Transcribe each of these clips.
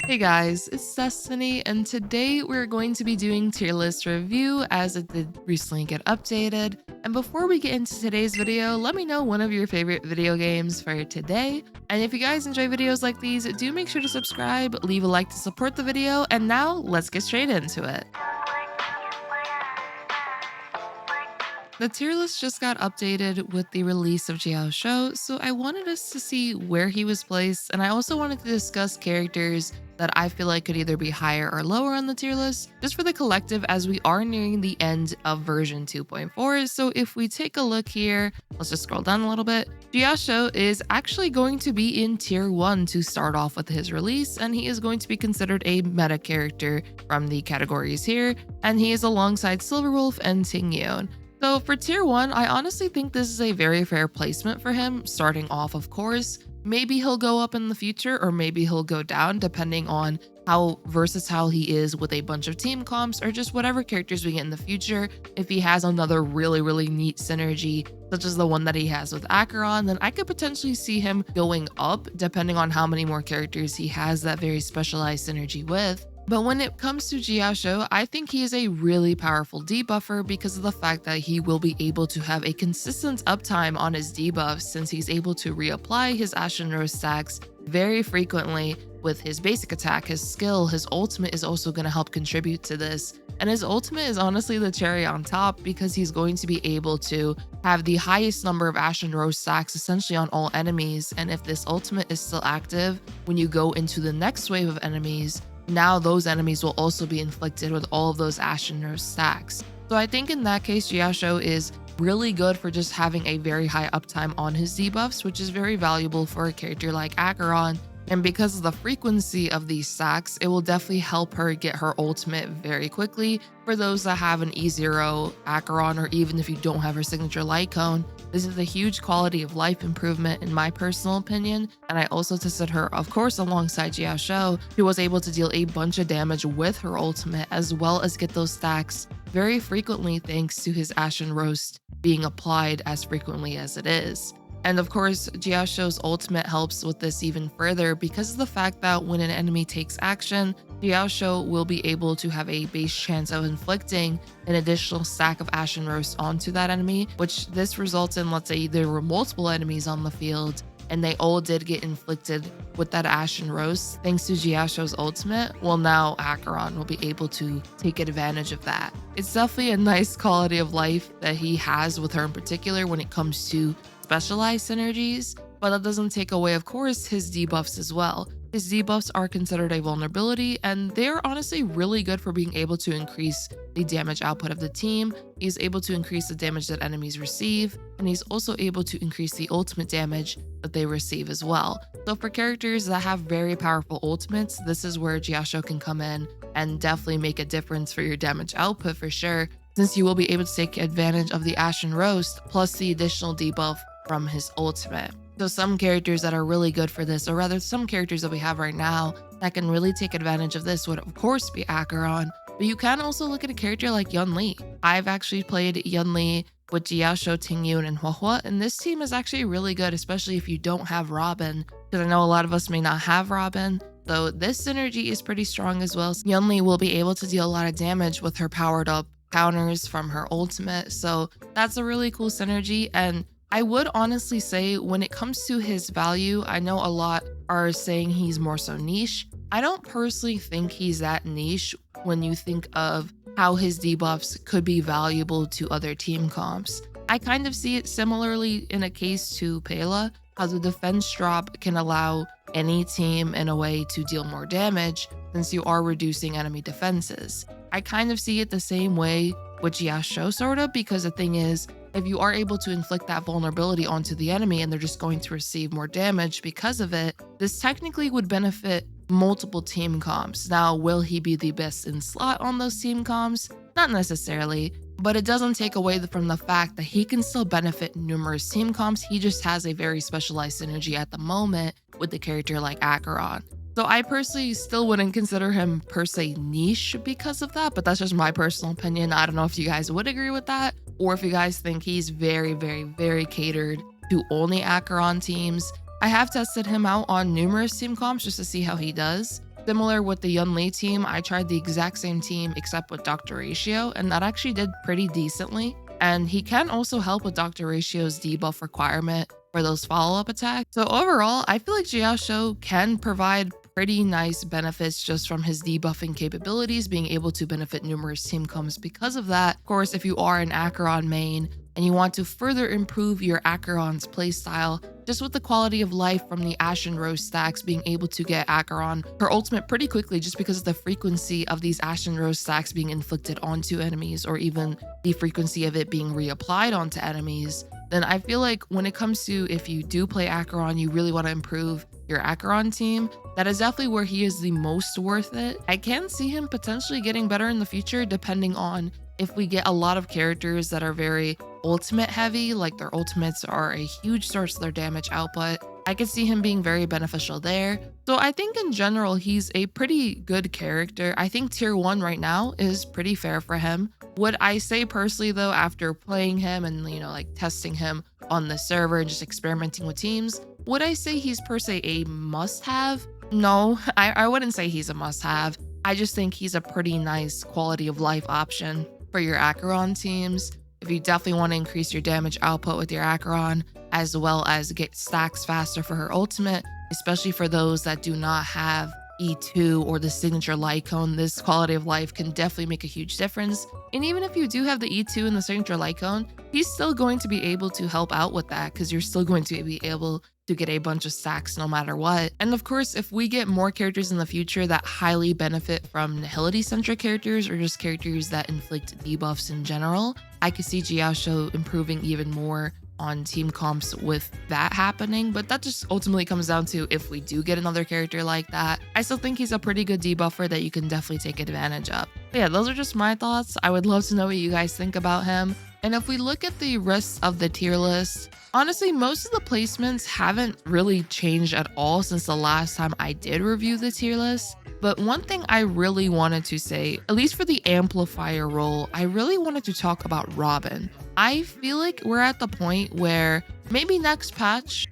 Hey guys, it's Destiny, and today we're going to be doing tier list review as it did recently get updated. And before we get into today's video, let me know one of your favorite video games for today. And if you guys enjoy videos like these, do make sure to subscribe, leave a like to support the video, and now let's get straight into it. The tier list just got updated with the release of Jiaoqiu, so I wanted us to see where he was placed, and I also wanted to discuss characters that I feel like could either be higher or lower on the tier list, just for the collective as we are nearing the end of version 2.4. So if we take a look here, let's just scroll down a little bit. Jiaoqiu is actually going to be in tier 1 to start off with his release, and he is going to be considered a meta character from the categories here, and he is alongside Silverwolf and Tingyun. So for tier 1, I honestly think this is a very fair placement for him, starting off of course. Maybe he'll go up in the future or maybe he'll go down depending on how versatile he is with a bunch of team comps or just whatever characters we get in the future. If he has another really neat synergy, such as the one that he has with Acheron, then I could potentially see him going up depending on how many more characters he has that very specialized synergy with. But when it comes to Jiaoqiu, I think he is a really powerful debuffer because of the fact that he will be able to have a consistent uptime on his debuffs since he's able to reapply his Ashen Rose stacks very frequently with his basic attack, his skill, his ultimate is also going to help contribute to this. And his ultimate is honestly the cherry on top because he's going to be able to have the highest number of Ashen Rose stacks essentially on all enemies. And if this ultimate is still active, when you go into the next wave of enemies, now those enemies will also be inflicted with all of those Ashen Rose stacks. So I think in that case, Jiaoqiu is really good for just having a very high uptime on his debuffs, which is very valuable for a character like Acheron. And because of the frequency of these stacks, it will definitely help her get her ultimate very quickly. For those that have an E0 Acheron, or even if you don't have her signature light cone, this is a huge quality of life improvement in my personal opinion. And I also tested her, of course, alongside Jiaoqiu, who was able to deal a bunch of damage with her ultimate, as well as get those stacks very frequently thanks to his Ashen Roast being applied as frequently as it is. And of course, Jiaoqiu's ultimate helps with this even further because of the fact that when an enemy takes action, Jiaoqiu will be able to have a base chance of inflicting an additional stack of Ashen Roast onto that enemy, which this results in, let's say there were multiple enemies on the field and they all did get inflicted with that Ashen Roast thanks to Jiaoqiu's ultimate. Well, now Acheron will be able to take advantage of that. It's definitely a nice quality of life that he has with her in particular when it comes to specialized synergies, but that doesn't take away, of course, his debuffs as well. His debuffs are considered a vulnerability, and they're honestly really good for being able to increase the damage output of the team. He's able to increase the damage that enemies receive, and he's also able to increase the ultimate damage that they receive as well. So for characters that have very powerful ultimates, this is where Jiaoqiu can come in and definitely make a difference for your damage output for sure, since you will be able to take advantage of the Ashen Roast plus the additional debuff from his ultimate. So some characters that are really good for this, or rather some characters that we have right now that can really take advantage of this would of course be Acheron, but you can also look at a character like Yunli. I've actually played Yunli with Jiaoqiu, Tingyun, and Huohuo, and this team is actually really good, especially if you don't have Robin, because I know a lot of us may not have Robin. So this synergy is pretty strong as well. Yunli will be able to deal a lot of damage with her powered up counters from her ultimate, so that's a really cool synergy. And I would honestly say when it comes to his value, I know a lot are saying he's more so niche. I don't personally think he's that niche when you think of how his debuffs could be valuable to other team comps. I kind of see it similarly in a case to Pela, how the defense drop can allow any team in a way to deal more damage since you are reducing enemy defenses. I kind of see it the same way with Jiaoqiu sort of, because the thing is, if you are able to inflict that vulnerability onto the enemy and they're just going to receive more damage because of it, this technically would benefit multiple team comps. Now, will he be the best in slot on those team comps? Not necessarily, but it doesn't take away from the fact that he can still benefit numerous team comps. He just has a very specialized synergy at the moment with the character like Acheron. So I personally still wouldn't consider him per se niche because of that, but that's just my personal opinion. I don't know if you guys would agree with that, or if you guys think he's very catered to only Acheron teams. I have tested him out on numerous team comps just to see how he does, Similar with the Yunli team, I tried the exact same team except with Dr. Ratio, and that actually did pretty decently. And he can also help with Dr. Ratio's debuff requirement for those follow-up attacks. So overall, I feel like Jiaoqiu can provide pretty nice benefits just from his debuffing capabilities, being able to benefit numerous team comps because of that. Of course, if you are an Acheron main and you want to further improve your Acheron's playstyle, just with the quality of life from the Ashen Rose stacks, being able to get Acheron her ultimate pretty quickly just because of the frequency of these Ashen Rose stacks being inflicted onto enemies, or even the frequency of it being reapplied onto enemies, then I feel like when it comes to if you do play Acheron, you really want to improve your Acheron team, that is definitely where he is the most worth it. I can see him potentially getting better in the future depending on if we get a lot of characters that are very ultimate heavy, like their ultimates are a huge source of their damage output. I could see him being very beneficial there. So I think in general, he's a pretty good character. I think tier 1 right now is pretty fair for him. Would I say personally though, after playing him and like testing him on the server and just experimenting with teams, would I say he's per se a must-have? No, I wouldn't say he's a must-have. I just think he's a pretty nice quality of life option for your Acheron teams. If you definitely want to increase your damage output with your Acheron, as well as get stacks faster for her ultimate, especially for those that do not have E2 or the signature light cone, this quality of life can definitely make a huge difference. And even if you do have the E2 and the signature light cone, he's still going to be able to help out with that because you're still going to be able to get a bunch of stacks no matter what. And of course, if we get more characters in the future that highly benefit from Nihility centric characters or just characters that inflict debuffs in general, I could see Jiaoqiu improving even more on team comps with that happening. But that just ultimately comes down to if we do get another character like that. I still think he's a pretty good debuffer that you can definitely take advantage of. But yeah, those are just my thoughts. I would love to know what you guys think about him. And if we look at the rest of the tier list, honestly, most of the placements haven't really changed at all since the last time I did review the tier list. But one thing I really wanted to say, at least for the amplifier role, I really wanted to talk about Robin. I feel like we're at the point where maybe next patch,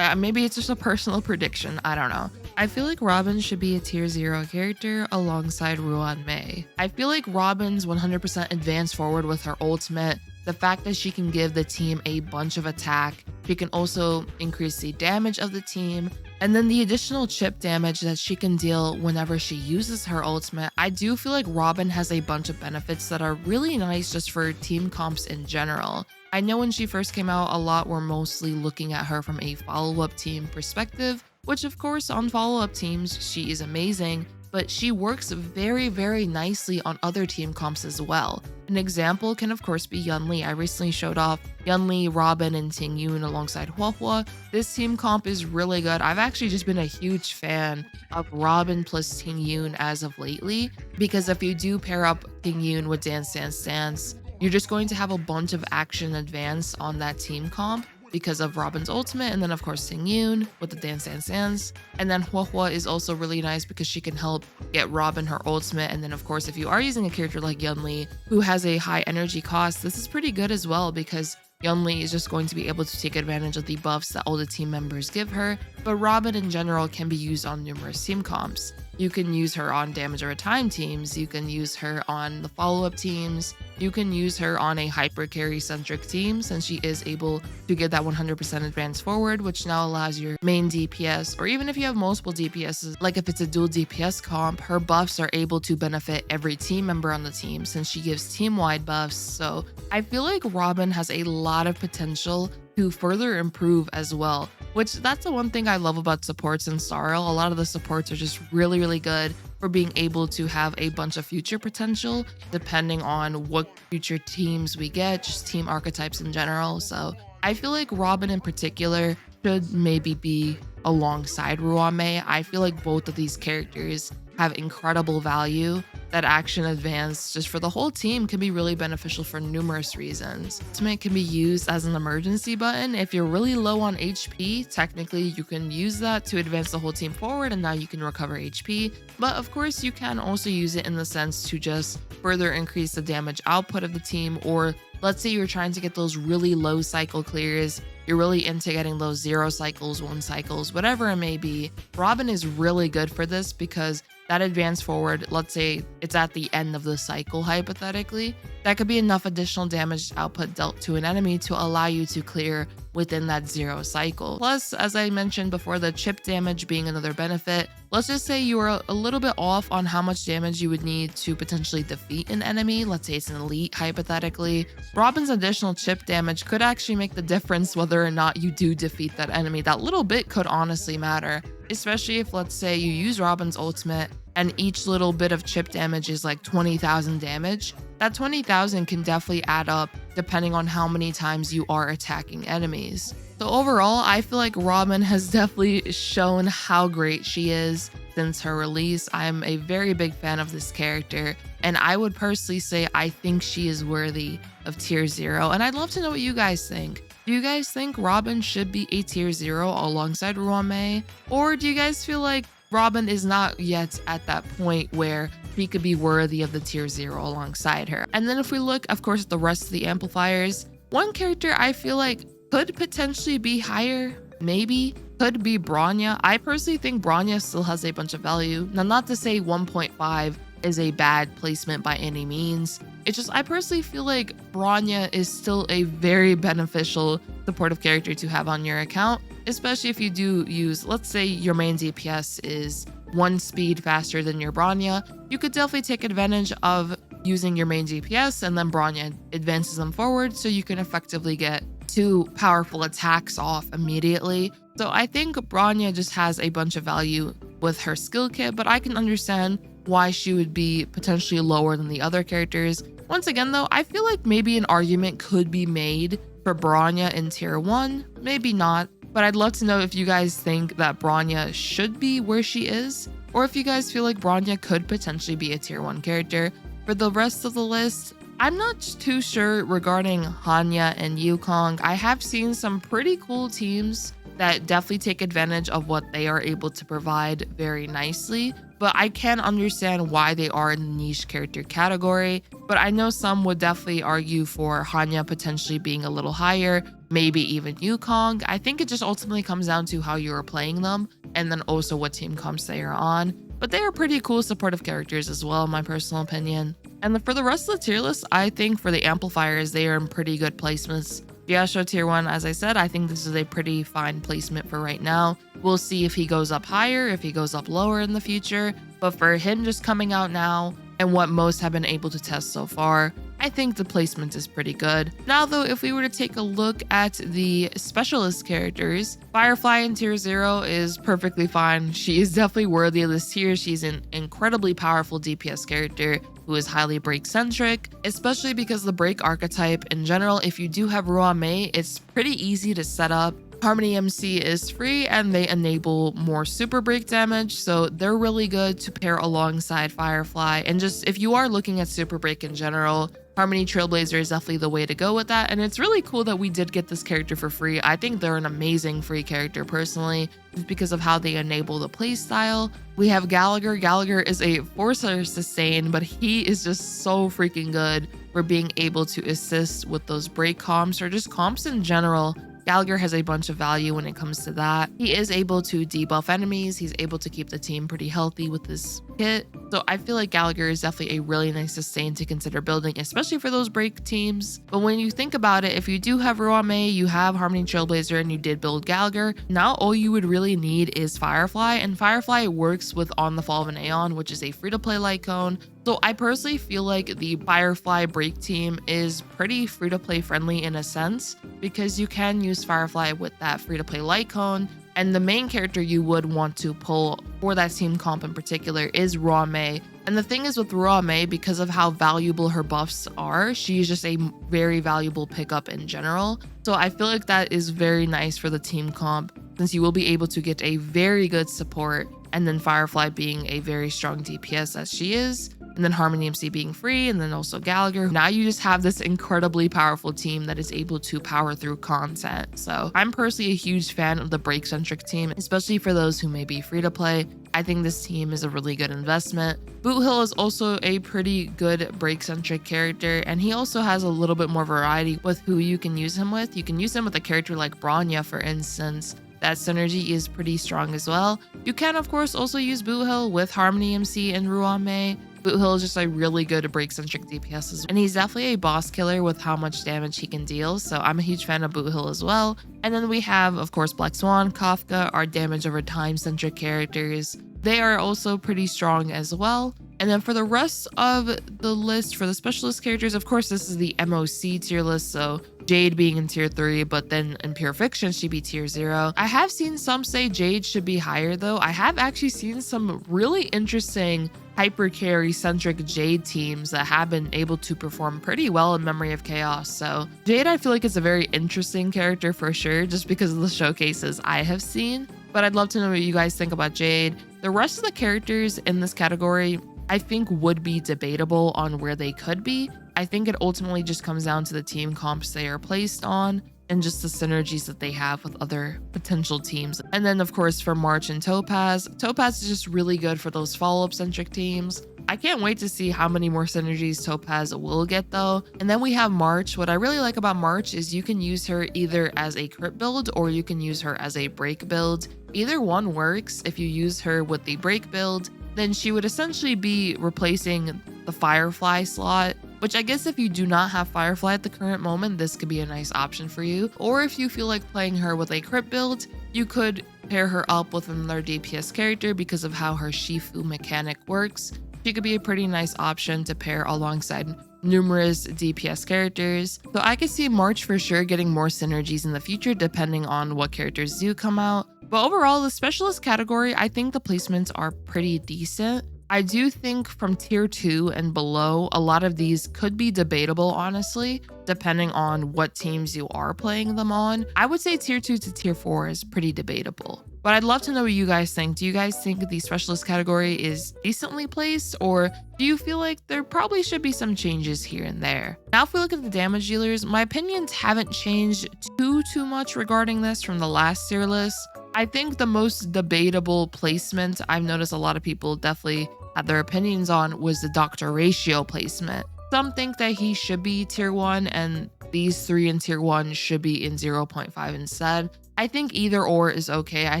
maybe it's just a personal prediction, I don't know. I feel like Robin should be a tier 0 character alongside Ruan Mei. I feel like Robin's 100% advance forward with her ultimate. The fact that she can give the team a bunch of attack, she can also increase the damage of the team, and then the additional chip damage that she can deal whenever she uses her ultimate. I do feel like Robin has a bunch of benefits that are really nice just for team comps in general. I know when she first came out, a lot were mostly looking at her from a follow-up team perspective, which of course on follow-up teams, she is amazing, but she works very, very nicely on other team comps as well. An example can of course be Yunli. I recently showed off Yunli, Robin, and Tingyun alongside Huohuo. This team comp is really good. I've actually just been a huge fan of Robin plus Tingyun as of lately, because if you do pair up Tingyun with Dance Dance Dance, you're just going to have a bunch of action advance on that team comp because of Robin's ultimate, and then of course Tingyun with the Dance Dance Dance. And then Huohuo is also really nice because she can help get Robin her ultimate. And then of course, if you are using a character like Yunli who has a high energy cost, this is pretty good as well because Yunli is just going to be able to take advantage of the buffs that all the team members give her, but Robin in general can be used on numerous team comps. You can use her on damage over time teams, you can use her on the follow-up teams, you can use her on a hyper carry centric team since she is able to get that 100% advance forward, which now allows your main DPS, or even if you have multiple DPSs, like if it's a dual DPS comp, her buffs are able to benefit every team member on the team since she gives team-wide buffs. So I feel like Robin has a lot of potential to further improve as well, which that's the one thing I love about supports in Star Rail. A lot of the supports are just really, really good for being able to have a bunch of future potential depending on what future teams we get, just team archetypes in general. So I feel like Robin in particular should maybe be alongside Ruan Mei. I feel like both of these characters have incredible value. That action advance just for the whole team can be really beneficial for numerous reasons. Ultimate can be used as an emergency button. If you're really low on HP, technically you can use that to advance the whole team forward and now you can recover HP. But of course you can also use it in the sense to just further increase the damage output of the team, or let's say you're trying to get those really low cycle clears you're really into getting those 0 cycles, 1 cycles, whatever it may be, Robin is really good for this because that advance forward, let's say it's at the end of the cycle, hypothetically, that could be enough additional damage output dealt to an enemy to allow you to clear within that 0 cycle. Plus, as I mentioned before, the chip damage being another benefit. Let's just say you are a little bit off on how much damage you would need to potentially defeat an enemy. Let's say it's an elite, hypothetically. Robin's additional chip damage could actually make the difference whether or not you do defeat that enemy. That little bit could honestly matter, especially if, let's say, you use Robin's ultimate and each little bit of chip damage is like 20,000 damage. That 20,000 can definitely add up depending on how many times you are attacking enemies. So overall, I feel like Robin has definitely shown how great she is since her release. I'm a very big fan of this character, and I would personally say I think she is worthy of tier 0. And I'd love to know what you guys think. Do you guys think Robin should be a tier 0 alongside Ruame? Or do you guys feel like Robin is not yet at that point where he could be worthy of the tier 0 alongside her? And then if we look, of course, at the rest of the amplifiers, one character I feel like could potentially be higher, maybe, could be Bronya. I personally think Bronya still has a bunch of value. Now, not to say 1.5 is a bad placement by any means. It's just I personally feel like Bronya is still a very beneficial supportive character to have on your account, especially if you do use, let's say your main DPS is 1 speed faster than your Bronya. You could definitely take advantage of using your main DPS, and then Bronya advances them forward so you can effectively get 2 powerful attacks off immediately. So I think Bronya just has a bunch of value with her skill kit, but I can understand why she would be potentially lower than the other characters. Once again though, I feel like maybe an argument could be made for Bronya in tier 1, maybe not, but I'd love to know if you guys think that Bronya should be where she is, or if you guys feel like Bronya could potentially be a tier 1 character. For the rest of the list, I'm not too sure regarding Hanya and Yukong. I have seen some pretty cool teams that definitely take advantage of what they are able to provide very nicely, but I can understand why they are in the niche character category. But I know some would definitely argue for Hanya potentially being a little higher, maybe even Yukong. I think it just ultimately comes down to how you are playing them, and then also what team comps they are on. But they are pretty cool supportive characters as well, in my personal opinion. And for the rest of the tier list, I think for the amplifiers, they are in pretty good placements. Jiaoqiu tier 1, as I said, I think this is a pretty fine placement for right now. We'll see if he goes up higher, if he goes up lower in the future. But for him just coming out now and what most have been able to test so far, I think the placement is pretty good. Now though, if we were to take a look at the specialist characters, Firefly in tier 0 is perfectly fine. She is definitely worthy of this tier. She's an incredibly powerful DPS character who is highly break centric, especially because the break archetype in general, if you do have Ruame, it's pretty easy to set up. Harmony MC is free and they enable more super break damage, so they're really good to pair alongside Firefly. And just if you are looking at super break in general, Harmony Trailblazer is definitely the way to go with that, and it's really cool that we did get this character for free. I think they're an amazing free character personally, just because of how they enable the playstyle. We have Gallagher. Gallagher is a forcer sustain, but he is just so freaking good for being able to assist with those break comps or just comps in general. Gallagher has a bunch of value when it comes to that. He is able to debuff enemies. He's able to keep the team pretty healthy with this kit. So I feel like Gallagher is definitely a really nice sustain to consider building, especially for those break teams. But when you think about it, if you do have Ruame, you have Harmony Trailblazer, and you did build Gallagher, now all you would really need is Firefly. And Firefly works with On the Fall of an Aeon, which is a free-to-play light cone. So I personally feel like the Firefly break team is pretty free-to-play friendly in a sense, because you can use Firefly with that free-to-play light cone, and the main character you would want to pull for that team comp in particular is Ruame. And the thing is with Ruame, because of how valuable her buffs are, she's just a very valuable pickup in general. So I feel like that is very nice for the team comp, since you will be able to get a very good support, and then Firefly being a very strong DPS as she is, and then Harmony MC being free, and then also Gallagher. Now you just have this incredibly powerful team that is able to power through content. So I'm personally a huge fan of the break-centric team, especially for those who may be free to play. I think this team is a really good investment. Boothill is also a pretty good break-centric character, and he also has a little bit more variety with who you can use him with. You can use him with a character like Bronya, for instance. That synergy is pretty strong as well. You can, of course, also use Boothill with Harmony MC and Ruame. Boothill is just a really good break-centric DPS, and he's definitely a boss killer with how much damage he can deal, so I'm a huge fan of Boothill as well. And then we have, of course, Black Xuan, Kafka, our damage over time-centric characters. They are also pretty strong as well. And then for the rest of the list, for the specialist characters, of course, this is the MOC tier list, so Jade being in tier 3, but then in Pure Fiction, she'd be tier 0. I have seen some say Jade should be higher, though. I have actually seen some really interesting hyper carry centric Jade teams that have been able to perform pretty well in Memory of Chaos. So Jade, I feel like is a very interesting character for sure, just because of the showcases I have seen. But I'd love to know what you guys think about Jade. The rest of the characters in this category, I think would be debatable on where they could be. I think it ultimately just comes down to the team comps they are placed on and just the synergies that they have with other potential teams. And then of course for March and Topaz, Topaz is just really good for those follow-up centric teams. I can't wait to see how many more synergies Topaz will get though. And then we have March. What I really like about March is you can use her either as a crit build or you can use her as a break build. Either one works. If you use her with the break build, then she would essentially be replacing the Firefly slot, which I guess if you do not have Firefly at the current moment, this could be a nice option for you. Or if you feel like playing her with a crit build, you could pair her up with another DPS character because of how her Shifu mechanic works. She could be a pretty nice option to pair alongside numerous DPS characters. So I could see March for sure getting more synergies in the future depending on what characters do come out. But overall, the specialist category, I think the placements are pretty decent. I do think from tier 2 and below, a lot of these could be debatable, honestly, depending on what teams you are playing them on. I would say tier 2 to tier 4 is pretty debatable. But I'd love to know what you guys think. Do you guys think the specialist category is decently placed, or do you feel like there probably should be some changes here and there? Now, if we look at the damage dealers, my opinions haven't changed too much regarding this from the last tier list. I think the most debatable placement I've noticed a lot of people definitely had their opinions on was the Dr. Ratio placement. Some think that he should be tier 1 and these 3 in tier 1 should be in 0.5 instead. I think either or is okay. I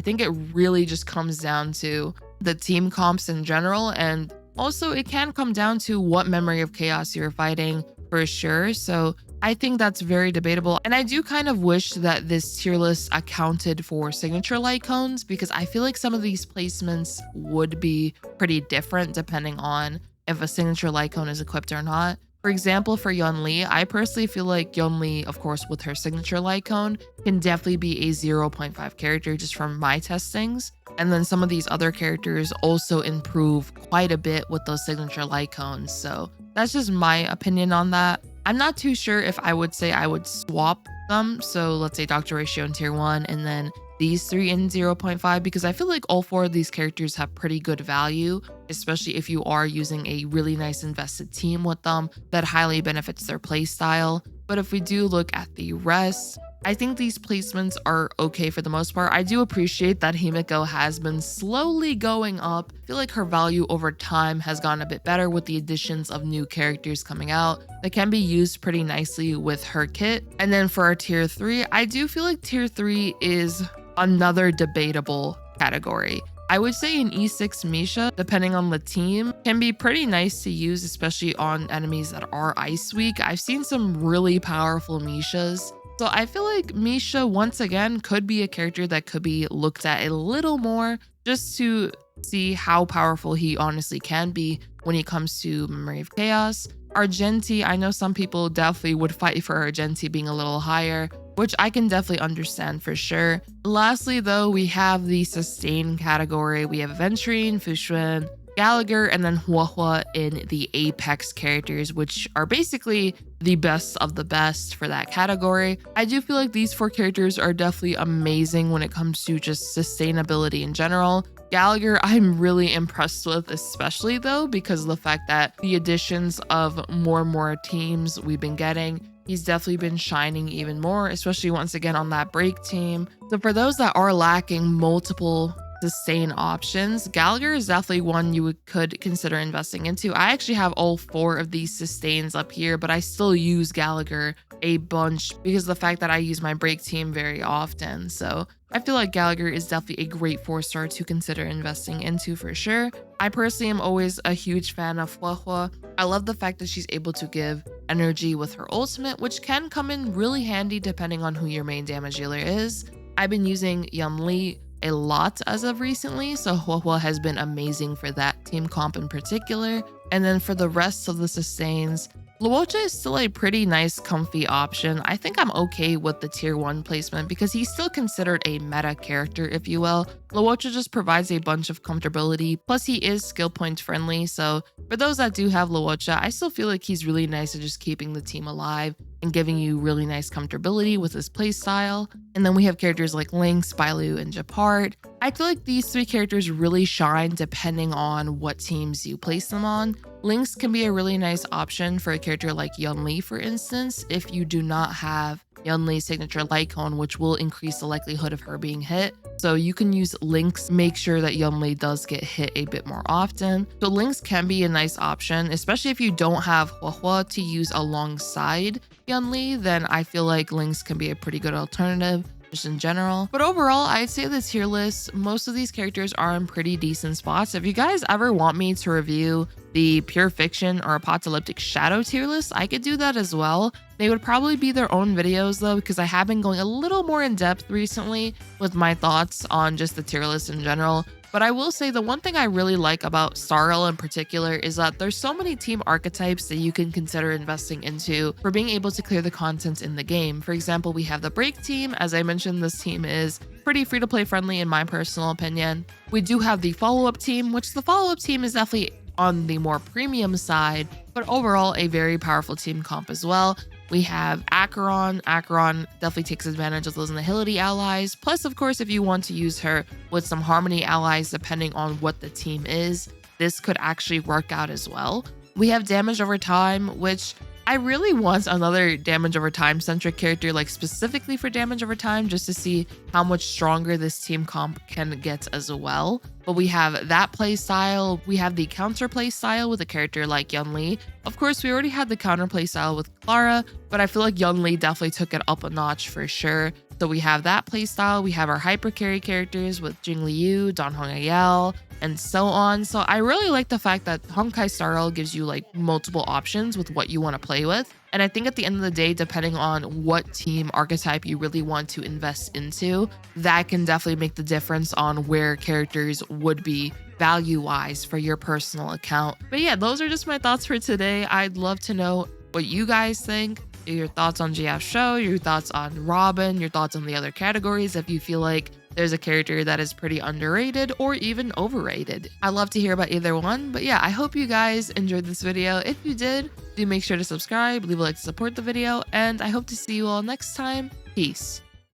think it really just comes down to the team comps in general, and also it can come down to what Memory of Chaos you're fighting for sure. So I think that's very debatable. And I do kind of wish that this tier list accounted for signature light cones, because I feel like some of these placements would be pretty different depending on if a signature light cone is equipped or not. For example, for Yunli, I personally feel like Yunli, of course, with her signature light cone, can definitely be a 0.5 character just from my testings. And then some of these other characters also improve quite a bit with those signature light cones. So that's just my opinion on that. I'm not too sure if I would say I would swap them. So let's say Dr. Ratio in tier 1 and then these 3 in 0.5, because I feel like all 4 of these characters have pretty good value, especially if you are using a really nice invested team with them that highly benefits their playstyle. But if we do look at the rest, I think these placements are okay for the most part. I do appreciate that Himiko has been slowly going up. I feel like her value over time has gotten a bit better with the additions of new characters coming out that can be used pretty nicely with her kit. And then for our tier 3, I do feel like tier 3 is another debatable category. I would say an E6 Misha, depending on the team, can be pretty nice to use, especially on enemies that are ice weak. I've seen some really powerful Mishas. So I feel like Misha, once again, could be a character that could be looked at a little more just to see how powerful he honestly can be when it comes to Memory of Chaos. Argenti, I know some people definitely would fight for Argenti being a little higher, which I can definitely understand for sure. Lastly, though, we have the sustain category. We have Aventurine, Xuan, Gallagher, and then Huohuo in the Apex characters, which are basically the best of the best for that category. I do feel like these 4 characters are definitely amazing when it comes to just sustainability in general. Gallagher, I'm really impressed with, especially though, because of the fact that the additions of more and more teams we've been getting, he's definitely been shining even more, especially once again on that break team. So for those that are lacking multiple sustain options, Gallagher is definitely one you could consider investing into. I actually have all 4 of these sustains up here, but I still use Gallagher a bunch because of the fact that I use my break team very often. So I feel like Gallagher is definitely a great 4-star to consider investing into for sure. I personally am always a huge fan of Huohuo. I love the fact that she's able to give energy with her ultimate, which can come in really handy depending on who your main damage dealer is. I've been using Yunli a lot as of recently, so Huohuo has been amazing for that team comp in particular. And then for the rest of the sustains, Luocha is still a pretty nice comfy option. I think I'm okay with the tier 1 placement because he's still considered a meta character, if you will. Luocha just provides a bunch of comfortability, plus he is skill point friendly, so for those that do have Luocha, I still feel like he's really nice at just keeping the team alive and giving you really nice comfortability with his playstyle. And then we have characters like Lynx, Bailu, and Japart. I feel like these 3 characters really shine depending on what teams you place them on. Lynx can be a really nice option for a character like Yunli, for instance, if you do not have Yunli's signature light cone, which will increase the likelihood of her being hit. So you can use Lynx, make sure that Yunli does get hit a bit more often. So Lynx can be a nice option, especially if you don't have Huohuo to use alongside Yunli, then I feel like Lynx can be a pretty good alternative just in general. But overall, I'd say the tier list, most of these characters are in pretty decent spots. If you guys ever want me to review the Pure Fiction or Apocalyptic Shadow tier list, I could do that as well. They would probably be their own videos though, because I have been going a little more in depth recently with my thoughts on just the tier list in general. But I will say the one thing I really like about Star Rail in particular is that there's so many team archetypes that you can consider investing into for being able to clear the content in the game. For example, we have the break team. As I mentioned, this team is pretty free to play friendly in my personal opinion. We do have the follow-up team, which the follow-up team is definitely on the more premium side, but overall a very powerful team comp as well. We have Acheron. Acheron definitely takes advantage of those Nihility allies. Plus, of course, if you want to use her with some Harmony allies, depending on what the team is, this could actually work out as well. We have Damage Over Time, which I really want another damage over time centric character, like specifically for damage over time, just to see how much stronger this team comp can get as well. But we have that play style. We have the counter play style with a character like Yunli. Of course, we already had the counter play style with Clara, but I feel like Yunli definitely took it up a notch for sure. So we have that play style. We have our hyper carry characters with Jingliu, Don Hongayel, and so on. So I really like the fact that Honkai Star Rail gives you like multiple options with what you want to play with. And I think at the end of the day, depending on what team archetype you really want to invest into, that can definitely make the difference on where characters would be value-wise for your personal account. But yeah, those are just my thoughts for today. I'd love to know what you guys think. Your thoughts on Jiaoqiu, your thoughts on Robin, your thoughts on the other categories, if you feel like there's a character that is pretty underrated or even overrated. I'd love to hear about either one. But yeah, I hope you guys enjoyed this video. If you did, do make sure to subscribe, leave a like to support the video, and I hope to see you all next time. Peace.